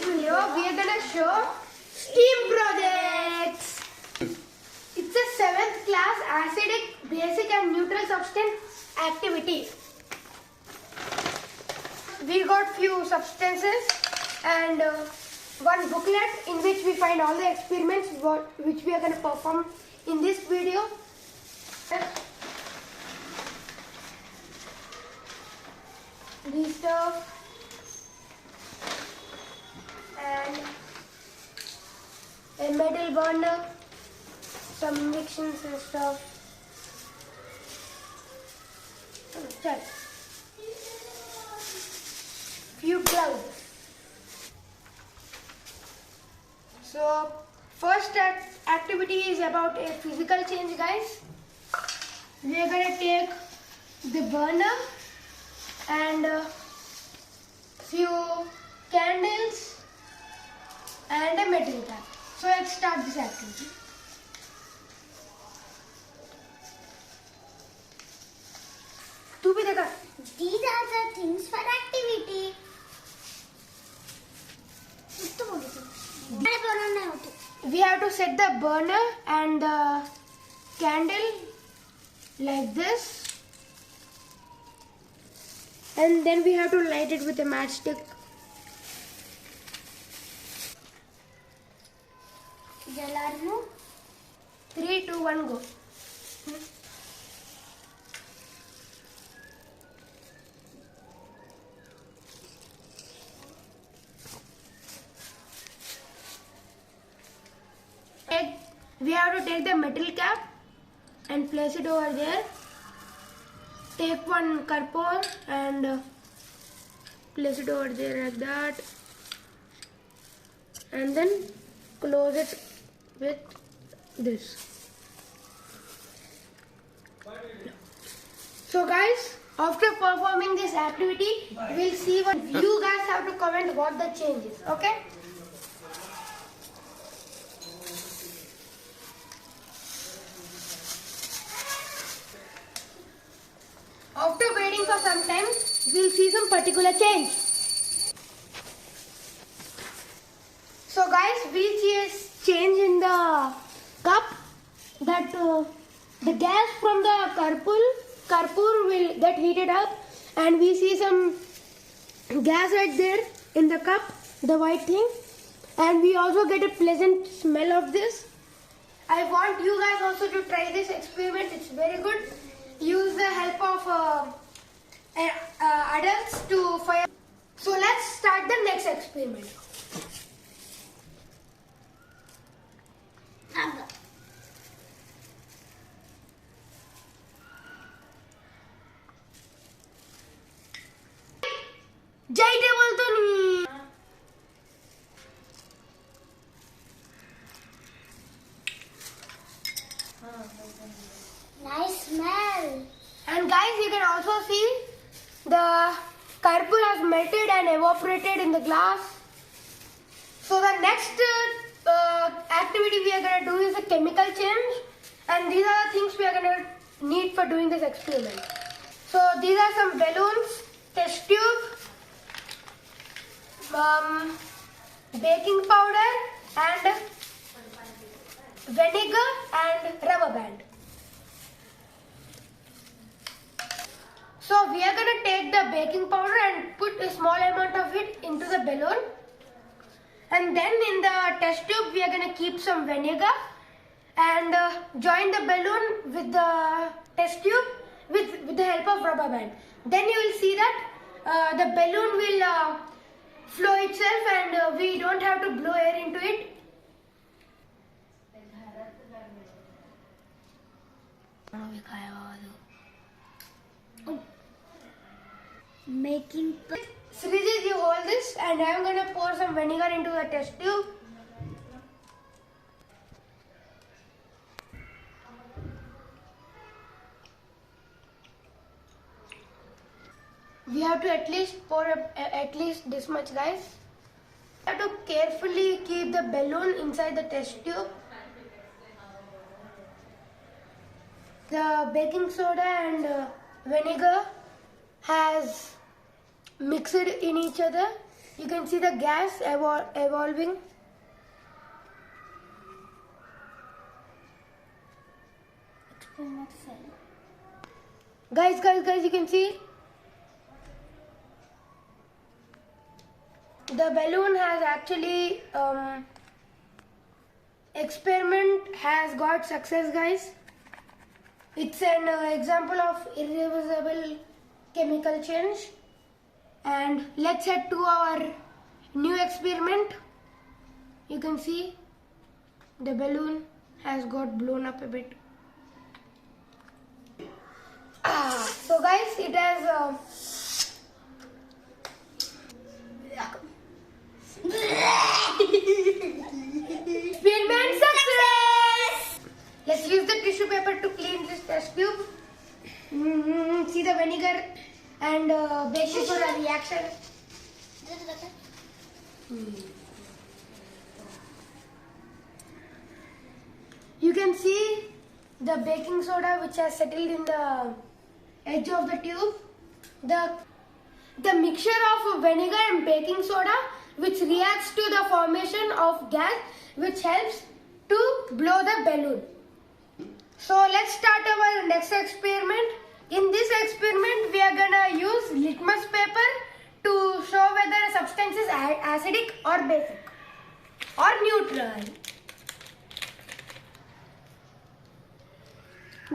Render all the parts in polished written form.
video, we are gonna show STEAM projects. It's a 7th class acidic, basic and neutral substance activity. We got few substances and one booklet in which we find all the experiments which we are gonna perform in this video. This stuff. And a metal burner, some mixings and stuff. Check. Few gloves. So first activity is about a physical change, guys. We are gonna take the burner and few candles and a metal cap. So let's start this activity. तू भी देखा? These are the things for activity. We have to set the burner and the candle like this, and then we have to light it with a matchstick. Jalarnu. 3, 2, 1, go. We have to take the metal cap and place it over there. Take one karpur and place it over there like that, and then close it with this. So guys, after performing this activity, we'll see what you guys have to comment what the change is. Okay? After waiting for some time, we'll see some particular change. So guys, we see a change in the cup, that the gas from the karpur will get heated up, and we see some gas right there in the cup, the white thing, and we also get a pleasant smell of this. I want you guys also to try this experiment. It's very good. Use the help of adults to fire. So let's start the next experiment. Jaite bolto nahi. Nice smell. And guys, you can also see the karpur has melted and evaporated in the glass. So the next activity we are going to do is a chemical change, and these are the things we are going to need for doing this experiment. So these are some balloons, test tube, baking powder and vinegar and rubber band. So we are going to take the baking powder and put a small amount of it into the balloon, and then in the test tube we are going to keep some vinegar and join the balloon with the test tube with the help of rubber band. Then you will see that the balloon will flow itself, and we don't have to blow air into it. Making. Srijit, you hold this, and I am going to pour some vinegar into the test tube. We have to at least pour at least this much, guys. We have to carefully keep the balloon inside the test tube. The baking soda and vinegar has mixed in each other, You can see the gas evolving. It will not fail. Guys, you can see the balloon has actually experiment has got success, guys. It's an example of irreversible chemical change. And let's head to our new experiment. You can see the balloon has got blown up a bit. So guys, it has experiment success. Let's use the tissue paper to clean this test tube. See the vinegar and baking soda reaction. You can see the baking soda which has settled in the edge of the tube. The mixture of vinegar and baking soda which reacts to the formation of gas which helps to blow the balloon. So let's start our next experiment. In this experiment we are gonna use litmus paper to show whether a substance is acidic or basic or neutral.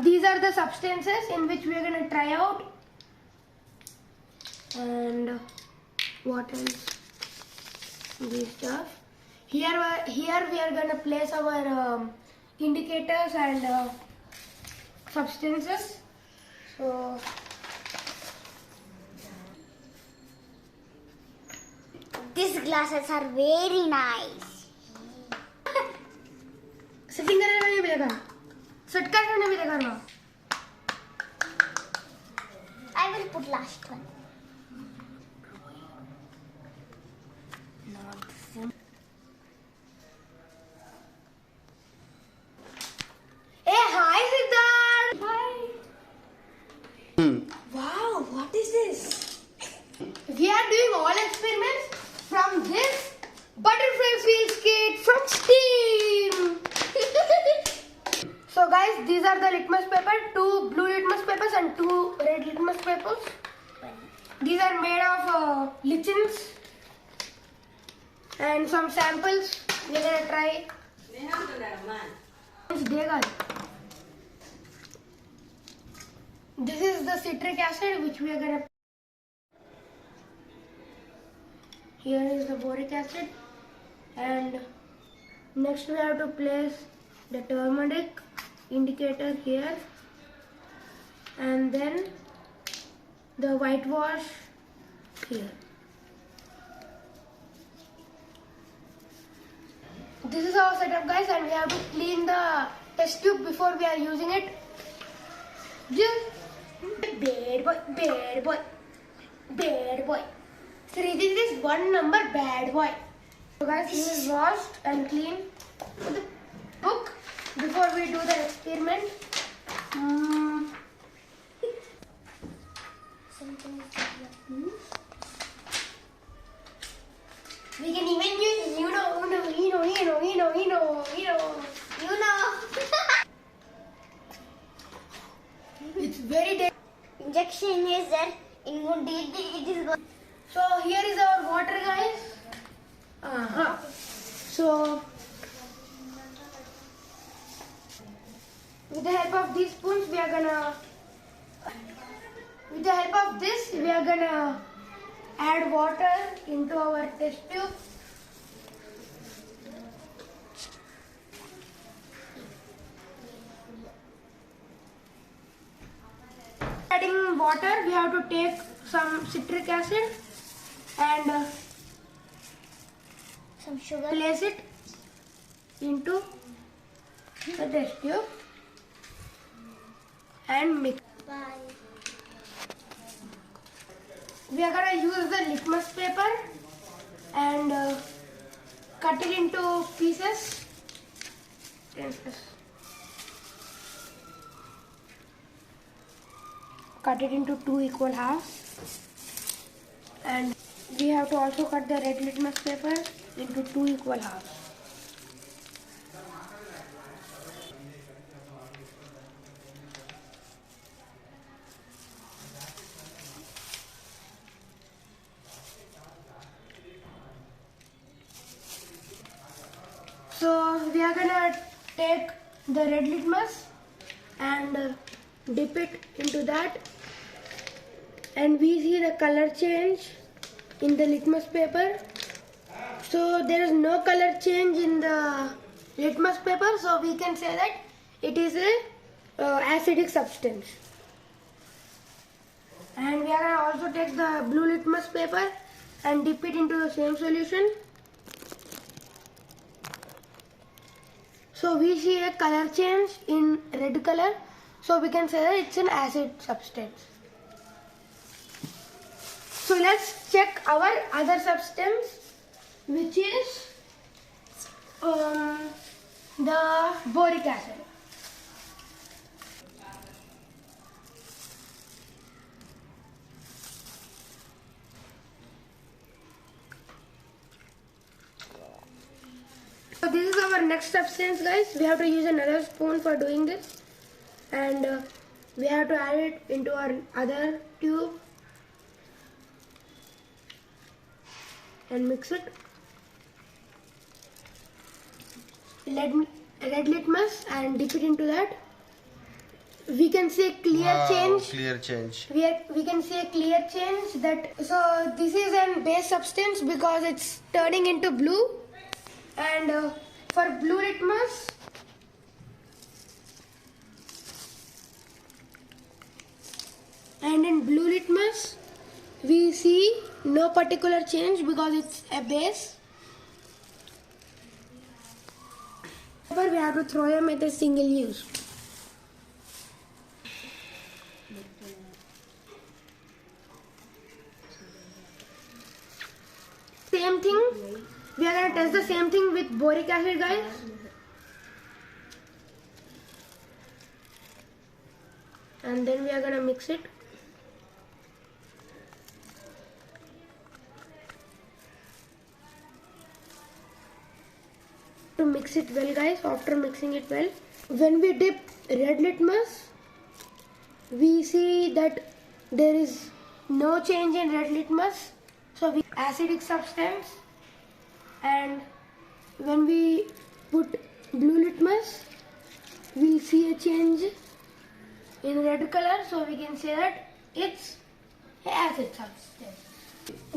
These are the substances in which we are going to try out. And what else? This stuff. Here we are going to place our indicators and substances. So These glasses are very nice. setting करने नहीं मिलेगा. Set करने नहीं मिलेगा ना. I will put last one. Hey, hi Siddharth. Hi. Wow, what is this? We are doing all experiments from this butterfly wheels kit from Steam. So guys, these are the litmus paper, 2 blue litmus papers and 2 red litmus papers. These are made of lichens and some samples. We're gonna try. This is the citric acid which we are gonna. Here is the boric acid, and next we have to place the turmeric indicator here, and then the whitewash here. This is our setup, guys, and we have to clean the test tube before we are using it. Just bad boy, bad boy, bad boy. Sridhar is 1 number bad boy. So guys, this is washed and clean with the book before we do the experiment. Something is here. We can even use It's very dangerous. Injection is there. It is good. So here is our water, guys. So with the help of these spoons, we are gonna. With the help of this, we are gonna add water into our test tube. Adding water, we have to take some citric acid and Some sugar. place it into the test tube and mix. Bye. We are gonna use the litmus paper and cut it into pieces. Cut it into 2 equal halves and we have to also cut the red litmus paper into 2 equal halves. So we are gonna take the red litmus and dip it into that, and we see the color change in the litmus paper. So there is no color change in the litmus paper, so we can say that it is a acidic substance. And we are gonna also take the blue litmus paper and dip it into the same solution. So we see a color change in red color, so we can say that it's an acid substance. So let's check our other substance, which is the boric acid. So this is our next substance, guys. We have to use another spoon for doing this, and we have to add it into our other tube and mix it. Red litmus and dip it into that. We can see a clear change. Clear change. We can see a clear change that, so this is a base substance because it's turning into blue. And for blue litmus, we see no particular change because it's a base. But we have to throw them at a single use. Same thing. We are gonna test the same thing with boric acid, guys. And then we are gonna mix it. To mix it well, guys. After mixing it well, when we dip red litmus, we see that there is no change in red litmus, so we acidic substance. And when we put blue litmus, we'll see a change in red color, so we can say that it's acid substance.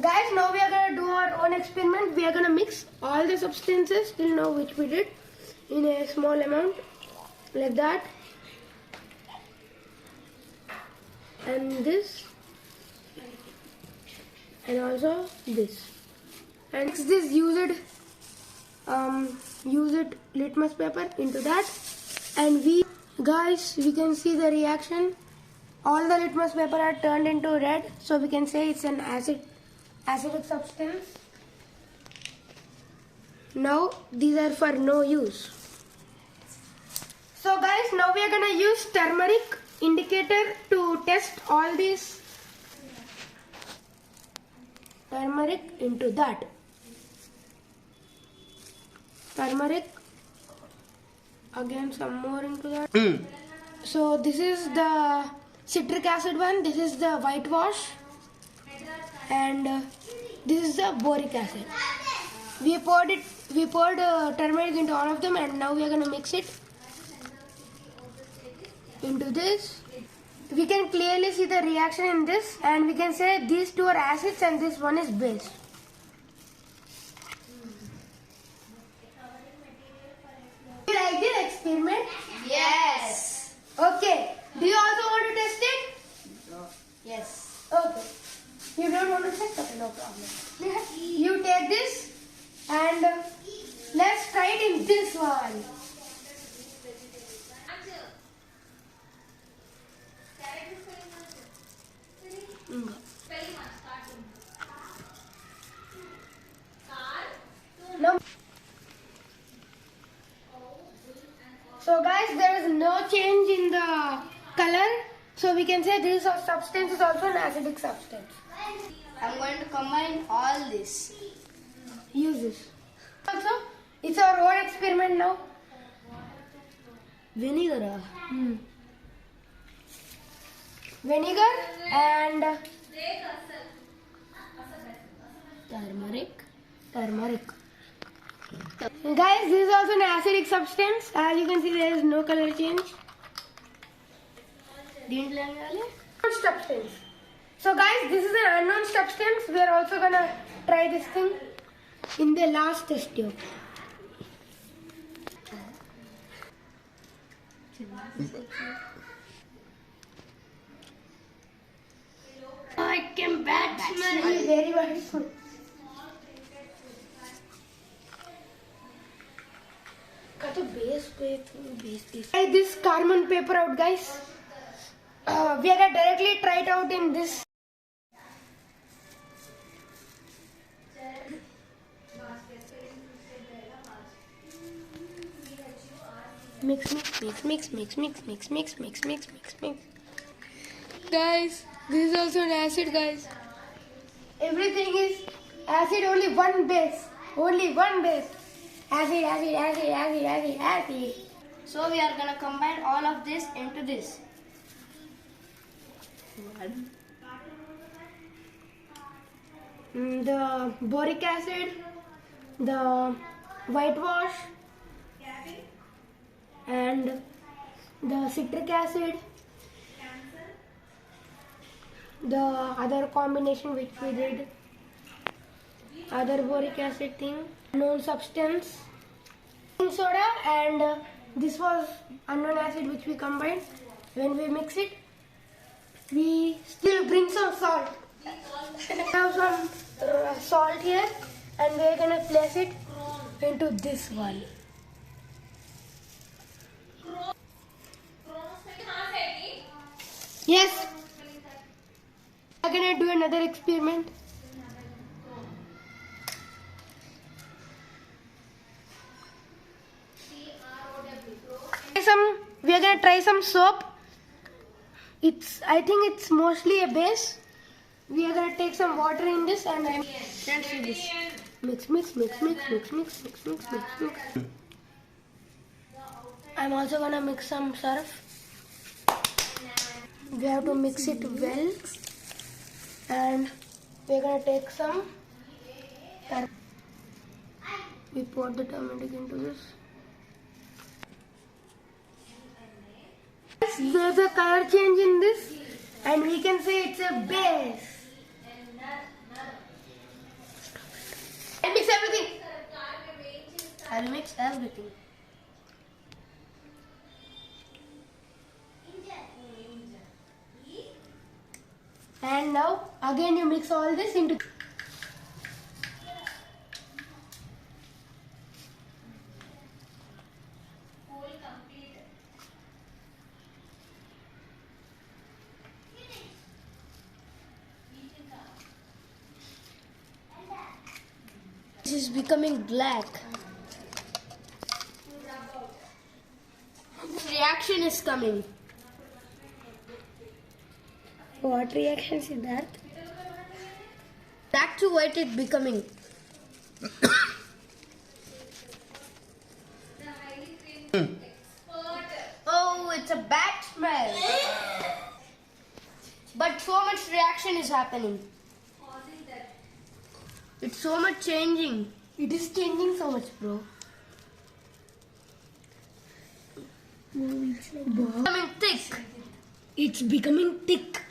Guys, now we are going to do our own experiment. We are going to mix all the substances till now which we did in a small amount, like that, and this, and also this. And next this used litmus paper into that, and we can see the reaction. All the litmus paper are turned into red, so we can say it's an acidic substance. Now these are for no use. So guys, now we are gonna use turmeric indicator to test all these. Turmeric into that. Turmeric, again some more into that. So this is the citric acid one, this is the whitewash, and this is the boric acid. We poured turmeric into all of them, and now we are going to mix it into this. We can clearly see the reaction in this, and we can say these two are acids and this one is base. You like this experiment? Yes. Okay. Do you also want to test it? Yes. Okay. You don't want to test? Okay, no problem. You take this and let's try it in this one. No. So guys, there is no change in the color, so we can say this substance is also an acidic substance. I'm going to combine all this. Use this. Also, it's our own experiment now. Vinegar. Vinegar and turmeric. Guys, this is also an acidic substance. As you can see, there is no color change. Unknown substance. So guys, this is an unknown substance. We are also gonna try this thing in the last test tube. I can batsman. Very wonderful. Cut a base piece. Try this carbon paper out, guys. We are gonna directly try it out in this. Mix. Guys, this is also an acid, guys. Everything is acid, only one base. Acid. So we are gonna combine all of this into this. The boric acid, the whitewash, and the citric acid, the other combination which we did, other boric acid thing, known substance, baking soda, and this was unknown acid which we combined. When we mix it, we still bring some salt. We have some salt here, and we are gonna place it into this one. Yes. I'm gonna do another experiment. We are gonna try some soap. I think it's mostly a base. We are gonna take some water in this and then do this. Mix. I'm also gonna mix some surf. We have to mix it well, and we're gonna take some. We pour the turmeric into this. There's a color change in this, and we can say it's a base. I'll mix everything. And now again you mix all this into. This is becoming black. Reaction is coming. What reaction is that? Back to white it becoming. Oh, it's a bad smell. But so much reaction is happening. It's so much changing. It is changing so much, bro. Becoming thick. It's becoming thick.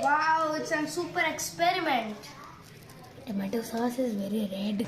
Wow, it's a super experiment. Tomato sauce is very red.